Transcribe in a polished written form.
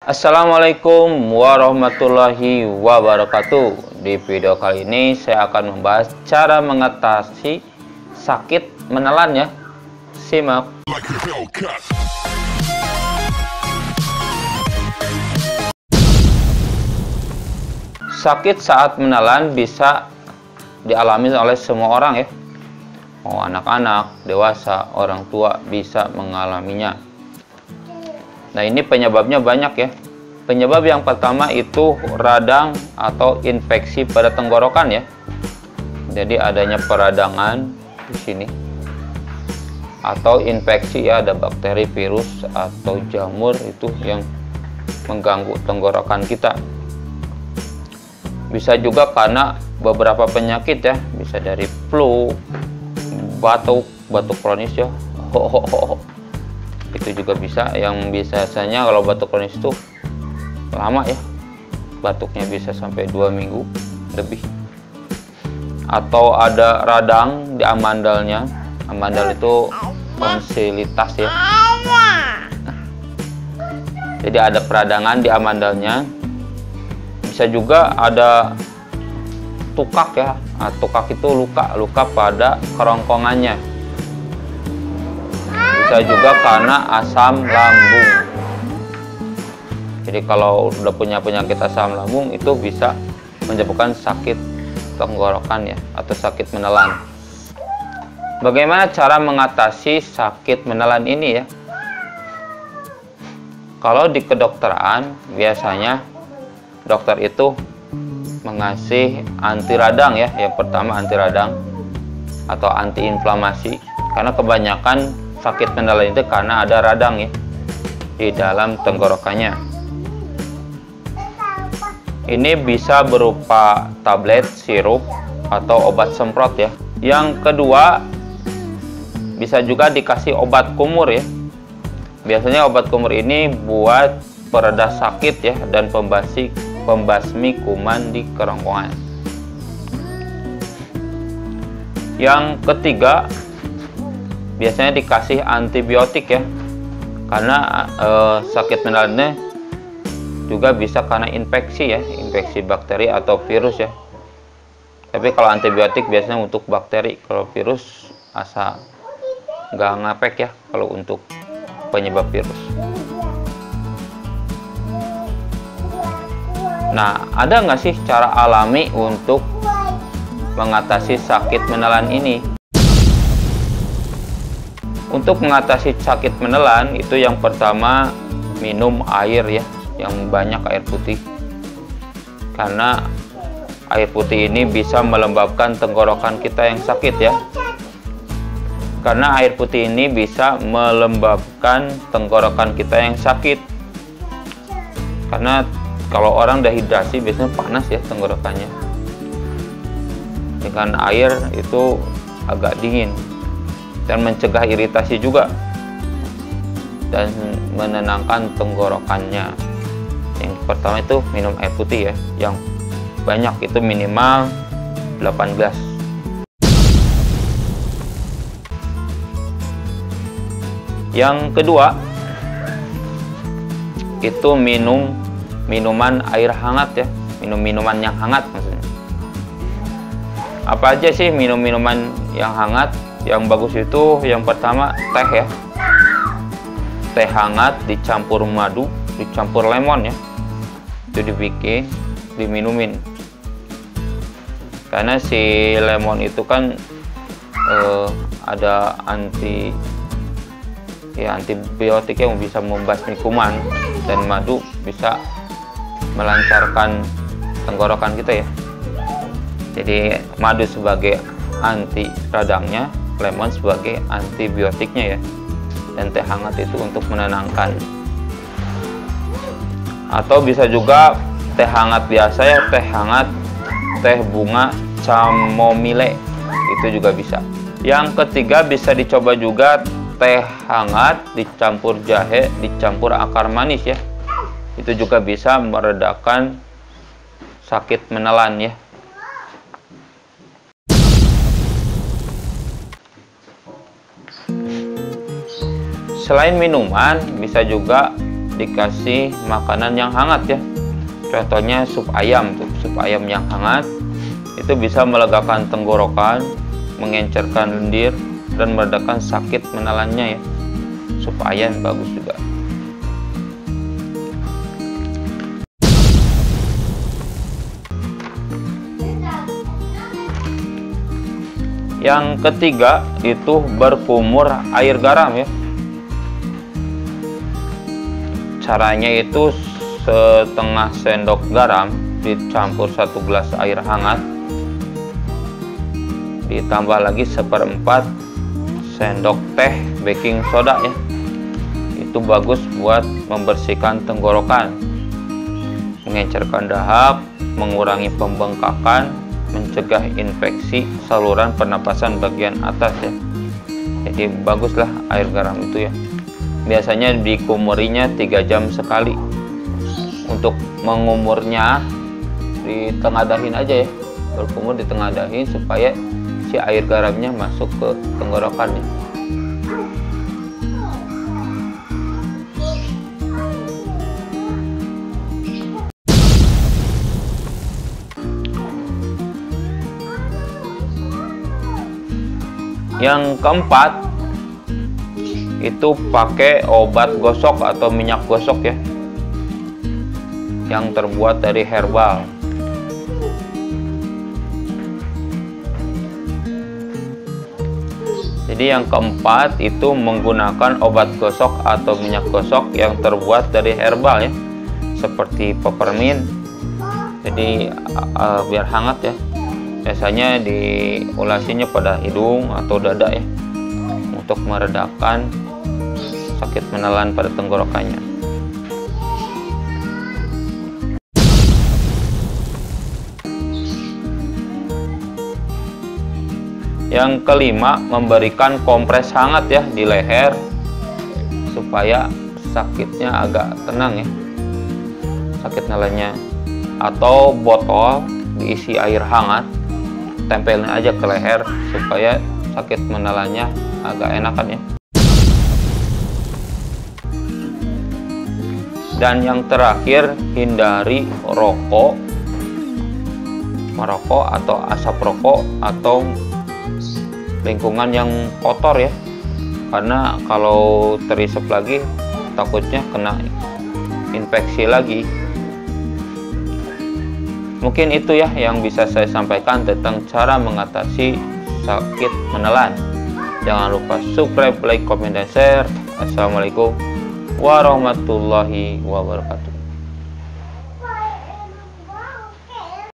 Assalamualaikum warahmatullahi wabarakatuh. Di video kali ini saya akan membahas cara mengatasi sakit menelan ya. Simak. Sakit saat menelan bisa dialami oleh semua orang ya. Mau anak-anak, dewasa, orang tua bisa mengalaminya. Nah, ini penyebabnya banyak ya. Penyebab yang pertama itu radang atau infeksi pada tenggorokan ya. Jadi adanya peradangan di sini. Atau infeksi ya, ada bakteri, virus atau jamur itu yang mengganggu tenggorokan kita. Bisa juga karena beberapa penyakit ya, bisa dari flu, batuk kronis ya. Itu juga bisa, yang biasanya kalau batuk kronis itu lama ya, batuknya bisa sampai 2 minggu lebih. Atau ada radang di amandalnya. Amandal itu tonsilitas ya, jadi ada peradangan di amandalnya. Bisa juga ada tukak ya. Nah, tukak itu luka pada kerongkongannya. Bisa juga karena asam lambung. Jadi kalau udah punya penyakit asam lambung itu bisa menyebabkan sakit tenggorokan ya, atau sakit menelan. Bagaimana cara mengatasi sakit menelan ini ya? Kalau di kedokteran biasanya dokter itu mengasih anti radang ya. Yang pertama anti radang atau anti inflamasi, karena kebanyakan sakit menelan itu karena ada radang ya di dalam tenggorokannya. Ini bisa berupa tablet, sirup, atau obat semprot ya. Yang kedua, bisa juga dikasih obat kumur ya. Biasanya obat kumur ini buat pereda sakit ya, dan pembasmi kuman di kerongkongan. Yang ketiga, biasanya dikasih antibiotik ya, karena sakit menelannya juga bisa karena infeksi ya, infeksi bakteri atau virus ya. Tapi kalau antibiotik biasanya untuk bakteri, kalau virus asa nggak ngefek ya kalau untuk penyebab virus. Nah, ada nggak sih cara alami untuk mengatasi sakit menelan ini? Untuk mengatasi sakit menelan itu yang pertama, minum air ya, yang banyak air putih. Karena air putih ini bisa melembabkan tenggorokan kita yang sakit ya. Karena air putih ini bisa melembabkan tenggorokan kita yang sakit. Karena kalau orang dehidrasi biasanya panas ya tenggorokannya. Dengan air itu agak dingin dan mencegah iritasi juga dan menenangkan tenggorokannya. Yang pertama itu minum air putih ya, yang banyak, itu minimal 8 gelas. Yang kedua itu minum minuman air hangat ya, minum minuman yang hangat maksudnya. Apa aja sih minum minuman yang hangat? Yang bagus itu yang pertama teh ya, teh hangat dicampur madu, dicampur lemon ya, itu diminumin. Karena si lemon itu kan ada antibiotik yang bisa membasmi kuman, dan madu bisa melancarkan tenggorokan kita ya. Jadi madu sebagai anti radangnya, lemon sebagai antibiotiknya ya, dan teh hangat itu untuk menenangkan. Atau bisa juga teh hangat biasa ya, teh hangat, teh bunga chamomile, itu juga bisa. Yang ketiga bisa dicoba juga teh hangat dicampur jahe, dicampur akar manis ya. Itu juga bisa meredakan sakit menelan ya. Selain minuman, bisa juga dikasih makanan yang hangat ya. Contohnya sup ayam tuh, sup ayam yang hangat itu bisa melegakan tenggorokan, mengencerkan lendir, dan meredakan sakit menelannya ya. Sup ayam bagus juga. Yang ketiga itu berkumur air garam ya. Caranya itu setengah sendok garam dicampur 1 gelas air hangat, ditambah lagi 1/4 sendok teh baking soda ya. Itu bagus buat membersihkan tenggorokan, mengencerkan dahak, mengurangi pembengkakan, mencegah infeksi saluran pernapasan bagian atas ya. Jadi baguslah air garam itu ya. Biasanya dikumurinya 3 jam sekali. Untuk mengumurnya ditengaдаhin aja ya, berkumur ditengaдаhin supaya si air garamnya masuk ke tenggorokannya. Yang keempat itu pakai obat gosok atau minyak gosok ya, yang terbuat dari herbal. Jadi yang keempat itu menggunakan obat gosok atau minyak gosok yang terbuat dari herbal ya, seperti peppermint. Jadi biar hangat ya. Biasanya diulasinya pada hidung atau dada ya, untuk meredakan sakit menelan pada tenggorokannya. Yang kelima, memberikan kompres hangat ya di leher supaya sakitnya agak tenang ya, sakit nelannya. Atau botol diisi air hangat, tempelin aja ke leher supaya sakit menelannya agak enakan ya. Dan yang terakhir, hindari rokok, merokok atau asap rokok atau lingkungan yang kotor ya, karena kalau terisap lagi takutnya kena infeksi lagi. Mungkin itu ya yang bisa saya sampaikan tentang cara mengatasi sakit menelan. Jangan lupa subscribe, like, komen, dan share. Assalamualaikum warahmatullahi wabarakatuh.